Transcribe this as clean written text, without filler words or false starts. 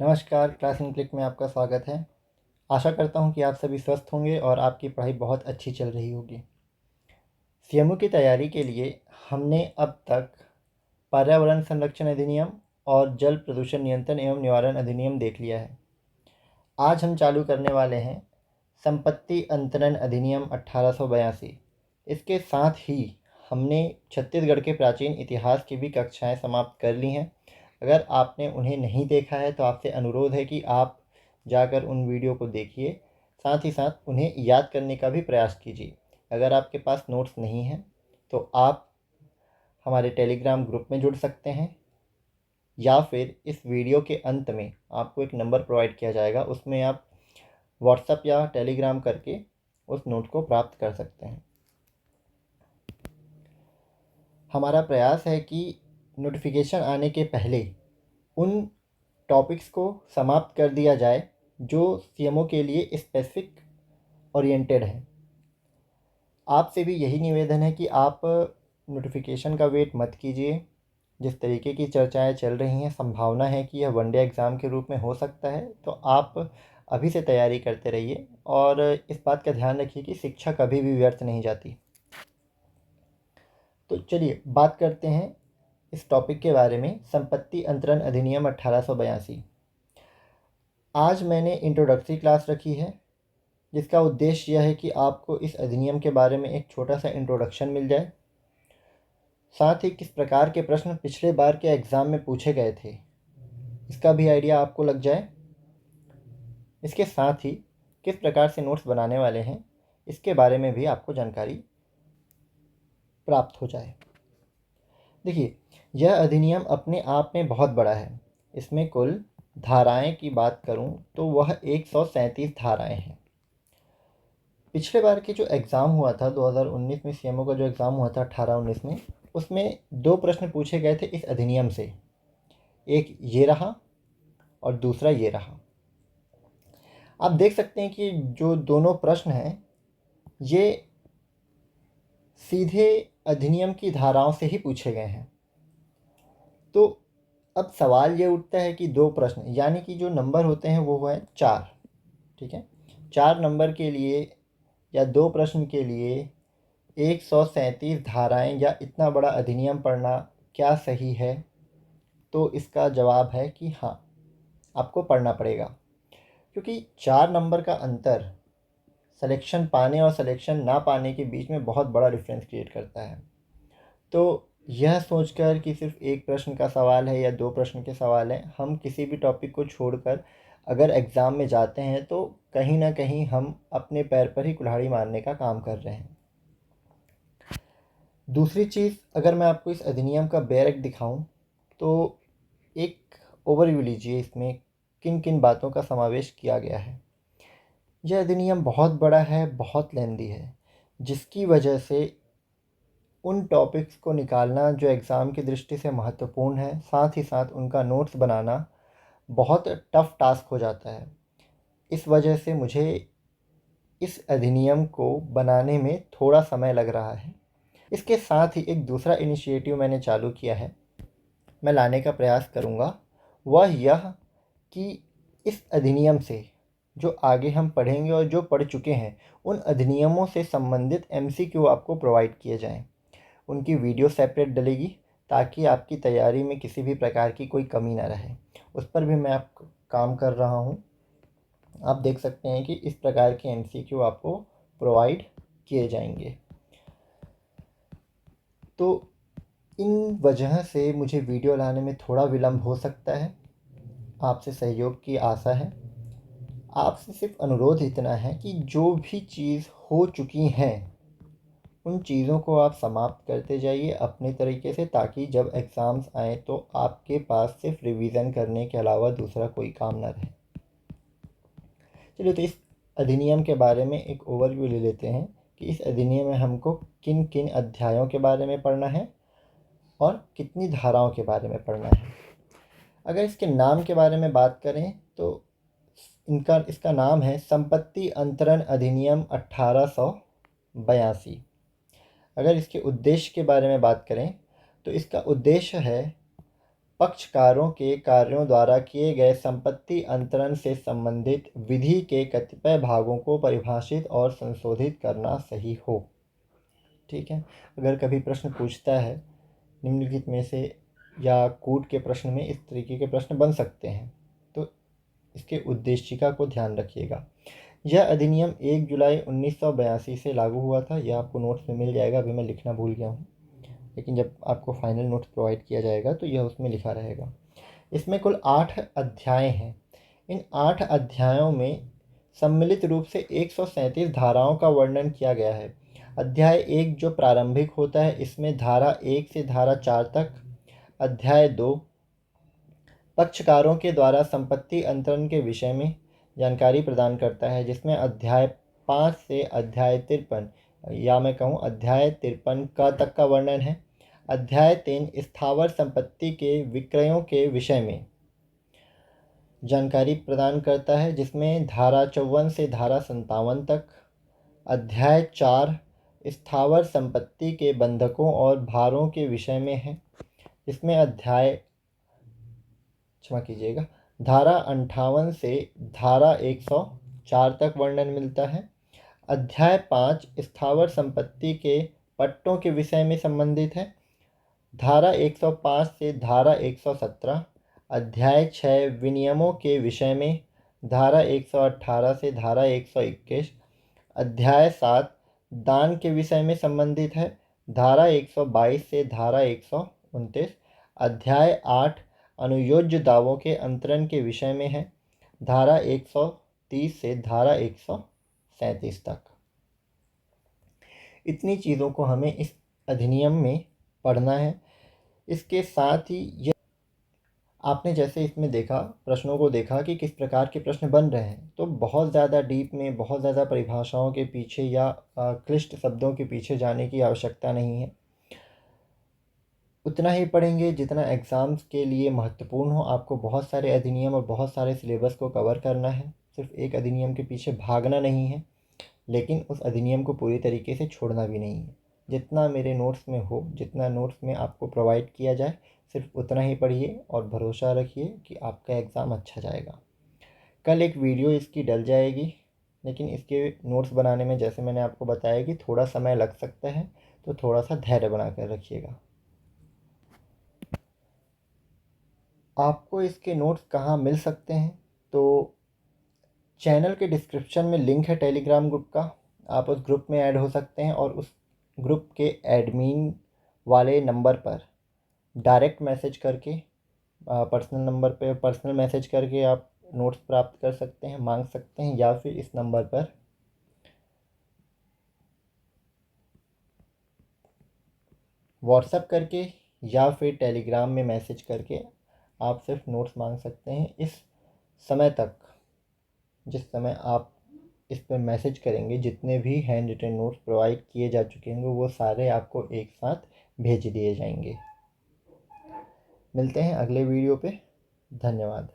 नमस्कार, class in click में आपका स्वागत है। आशा करता हूं कि आप सभी स्वस्थ होंगे और आपकी पढ़ाई बहुत अच्छी चल रही होगी। सीएमओ की तैयारी के लिए हमने अब तक पर्यावरण संरक्षण अधिनियम और जल प्रदूषण नियंत्रण एवं निवारण अधिनियम देख लिया है। आज हम चालू करने वाले हैं संपत्ति अंतरण अधिनियम 1882। इसके साथ ही हमने छत्तीसगढ़ के प्राचीन इतिहास की भी कक्षाएं समाप्त कर ली हैं। अगर आपने उन्हें नहीं देखा है तो आपसे अनुरोध है कि आप जाकर उन वीडियो को देखिए, साथ ही साथ उन्हें याद करने का भी प्रयास कीजिए। अगर आपके पास नोट्स नहीं हैं तो आप हमारे टेलीग्राम ग्रुप में जुड़ सकते हैं, या फिर इस वीडियो के अंत में आपको एक नंबर प्रोवाइड किया जाएगा, उसमें आप व्हाट्सएप या टेलीग्राम करके उस नोट को प्राप्त कर सकते हैं। हमारा प्रयास है कि नोटिफिकेशन आने के पहले उन टॉपिक्स को समाप्त कर दिया जाए जो सीएमओ के लिए स्पेसिफिक ओरिएंटेड है। आपसे भी यही निवेदन है कि आप नोटिफिकेशन का वेट मत कीजिए। जिस तरीके की चर्चाएं चल रही हैं, संभावना है कि यह वनडे एग्ज़ाम के रूप में हो सकता है, तो आप अभी से तैयारी करते रहिए और इस बात का ध्यान रखिए कि शिक्षा कभी भी व्यर्थ नहीं जाती। तो चलिए बात करते हैं इस टॉपिक के बारे में, संपत्ति अंतरण अधिनियम 1882। आज मैंने इंट्रोडक्टरी क्लास रखी है, जिसका उद्देश्य यह है कि आपको इस अधिनियम के बारे में एक छोटा सा इंट्रोडक्शन मिल जाए, साथ ही किस प्रकार के प्रश्न पिछले बार के एग्ज़ाम में पूछे गए थे इसका भी आइडिया आपको लग जाए। इसके साथ ही किस प्रकार से नोट्स बनाने वाले हैं इसके बारे में भी आपको जानकारी प्राप्त हो जाए। देखिए, यह अधिनियम अपने आप में बहुत बड़ा है। इसमें कुल धाराएं की बात करूं तो वह 137 धाराएं हैं। पिछले बार के जो एग्ज़ाम हुआ था 2019 में, सीएमओ का जो एग्ज़ाम हुआ था 18-19 में, उसमें दो प्रश्न पूछे गए थे इस अधिनियम से। एक ये रहा और दूसरा ये रहा। आप देख सकते हैं कि जो दोनों प्रश्न हैं ये सीधे अधिनियम की धाराओं से ही पूछे गए हैं। तो अब सवाल ये उठता है कि दो प्रश्न, यानी कि जो नंबर होते हैं वो है 4, ठीक है। 4 नंबर के लिए या दो प्रश्न के लिए 137 धाराएं या इतना बड़ा अधिनियम पढ़ना क्या सही है? तो इसका जवाब है कि हाँ, आपको पढ़ना पड़ेगा, क्योंकि 4 नंबर का अंतर सिलेक्शन पाने और सिलेक्शन ना पाने के बीच में बहुत बड़ा डिफरेंस क्रिएट करता है। तो यह सोचकर कि सिर्फ एक प्रश्न का सवाल है या दो प्रश्न के सवाल हैं, हम किसी भी टॉपिक को छोड़कर अगर एग्ज़ाम में जाते हैं तो कहीं ना कहीं हम अपने पैर पर ही कुल्हाड़ी मारने का काम कर रहे हैं। दूसरी चीज़, अगर मैं आपको इस अधिनियम का बैरक दिखाऊं तो एक ओवरव्यू लीजिए, इसमें किन किन बातों का समावेश किया गया है। यह अधिनियम बहुत बड़ा है, बहुत लेंदी है, जिसकी वजह से उन टॉपिक्स को निकालना जो एग्ज़ाम की दृष्टि से महत्वपूर्ण है, साथ ही साथ उनका नोट्स बनाना बहुत टफ टास्क हो जाता है। इस वजह से मुझे इस अधिनियम को बनाने में थोड़ा समय लग रहा है। इसके साथ ही एक दूसरा इनिशिएटिव मैंने चालू किया है, मैं लाने का प्रयास करूँगा, वह यह कि इस अधिनियम से जो आगे हम पढ़ेंगे और जो पढ़ चुके हैं उन अधिनियमों से संबंधित एमसीक्यू आपको प्रोवाइड किए जाएं। उनकी वीडियो सेपरेट डलेगी ताकि आपकी तैयारी में किसी भी प्रकार की कोई कमी ना रहे। उस पर भी मैं काम कर रहा हूँ। आप देख सकते हैं कि इस प्रकार के एमसीक्यू आपको प्रोवाइड किए जाएंगे। तो इन वजह से मुझे वीडियो लाने में थोड़ा विलम्ब हो सकता है, आपसे सहयोग की आशा है। आपसे सिर्फ अनुरोध इतना है कि जो भी चीज़ हो चुकी हैं उन चीज़ों को आप समाप्त करते जाइए अपने तरीके से, ताकि जब एग्ज़ाम्स आए तो आपके पास सिर्फ रिवीजन करने के अलावा दूसरा कोई काम ना रहे। चलिए, तो इस अधिनियम के बारे में एक ओवरव्यू ले लेते हैं कि इस अधिनियम में हमको किन किन अध्यायों के बारे में पढ़ना है और कितनी धाराओं के बारे में पढ़ना है। अगर इसके नाम के बारे में बात करें तो इसका नाम है संपत्ति अंतरण अधिनियम 1882। अगर इसके उद्देश्य के बारे में बात करें तो इसका उद्देश्य है पक्षकारों के कार्यों द्वारा किए गए संपत्ति अंतरण से संबंधित विधि के कतिपय भागों को परिभाषित और संशोधित करना सही हो। ठीक है, अगर कभी प्रश्न पूछता है निम्नलिखित में से या कूट के प्रश्न में इस तरीके के प्रश्न बन सकते हैं, तो इसके उद्देशिका को ध्यान रखिएगा। यह अधिनियम 1 जुलाई 1982 से लागू हुआ था। यह आपको नोट्स में मिल जाएगा, अभी मैं लिखना भूल गया हूँ, लेकिन जब आपको फाइनल नोट्स प्रोवाइड किया जाएगा तो यह उसमें लिखा रहेगा। इसमें कुल 8 अध्याय हैं। इन 8 अध्यायों में सम्मिलित रूप से 137 धाराओं का वर्णन किया गया है। अध्याय 1 जो प्रारंभिक होता है, इसमें धारा 1 से धारा 4 तक। अध्याय 2 पक्षकारों के द्वारा संपत्ति अंतरण के विषय में जानकारी प्रदान करता है, जिसमें अध्याय 5 से अध्याय 53 या मैं कहूँ अध्याय 53 का तक का वर्णन है। अध्याय 3 स्थावर संपत्ति के विक्रयों के विषय में जानकारी प्रदान करता है, जिसमें धारा 54 से धारा 57 तक। अध्याय 4 स्थावर संपत्ति के बंधकों और भारों के विषय में है। इसमें क्षमा कीजिएगा, धारा 58 से धारा 104 तक वर्णन मिलता है। अध्याय 5 स्थावर संपत्ति के पट्टों के विषय में संबंधित है, धारा 105 से धारा 117। अध्याय 6 विनियमों के विषय में, धारा 118 से धारा 121। अध्याय 7 दान के विषय में संबंधित है, धारा 122 से धारा 129। अध्याय 8 अनुयोज्य दावों के अंतरण के विषय में है, धारा 130 से धारा 137 तक। इतनी चीज़ों को हमें इस अधिनियम में पढ़ना है। इसके साथ ही आपने जैसे इसमें देखा, प्रश्नों को देखा कि किस प्रकार के प्रश्न बन रहे हैं, तो बहुत ज़्यादा डीप में, बहुत ज़्यादा परिभाषाओं के पीछे या क्लिष्ट शब्दों के पीछे जाने की आवश्यकता नहीं है। उतना ही पढ़ेंगे जितना एग्ज़ाम्स के लिए महत्वपूर्ण हो। आपको बहुत सारे अधिनियम और बहुत सारे सिलेबस को कवर करना है, सिर्फ एक अधिनियम के पीछे भागना नहीं है, लेकिन उस अधिनियम को पूरी तरीके से छोड़ना भी नहीं है। जितना मेरे नोट्स में हो, जितना नोट्स में आपको प्रोवाइड किया जाए, सिर्फ उतना ही पढ़िए और भरोसा रखिए कि आपका एग्ज़ाम अच्छा जाएगा। कल एक वीडियो इसकी डल जाएगी, लेकिन इसके नोट्स बनाने में जैसे मैंने आपको बताया कि थोड़ा समय लग सकता है, तो थोड़ा सा धैर्य बना कर रखिएगा। आपको इसके नोट्स कहाँ मिल सकते हैं, तो चैनल के डिस्क्रिप्शन में लिंक है टेलीग्राम ग्रुप का, आप उस ग्रुप में ऐड हो सकते हैं और उस ग्रुप के एडमिन वाले नंबर पर डायरेक्ट मैसेज करके, पर्सनल नंबर पे पर्सनल मैसेज करके आप नोट्स प्राप्त कर सकते हैं, मांग सकते हैं, या फिर इस नंबर पर व्हाट्सएप करके या फिर टेलीग्राम में मैसेज करके आप सिर्फ नोट्स मांग सकते हैं। इस समय तक, जिस समय आप इस पर मैसेज करेंगे, जितने भी हैंड रिटन नोट्स प्रोवाइड किए जा चुके होंगे वो सारे आपको एक साथ भेज दिए जाएंगे। मिलते हैं अगले वीडियो पे। धन्यवाद।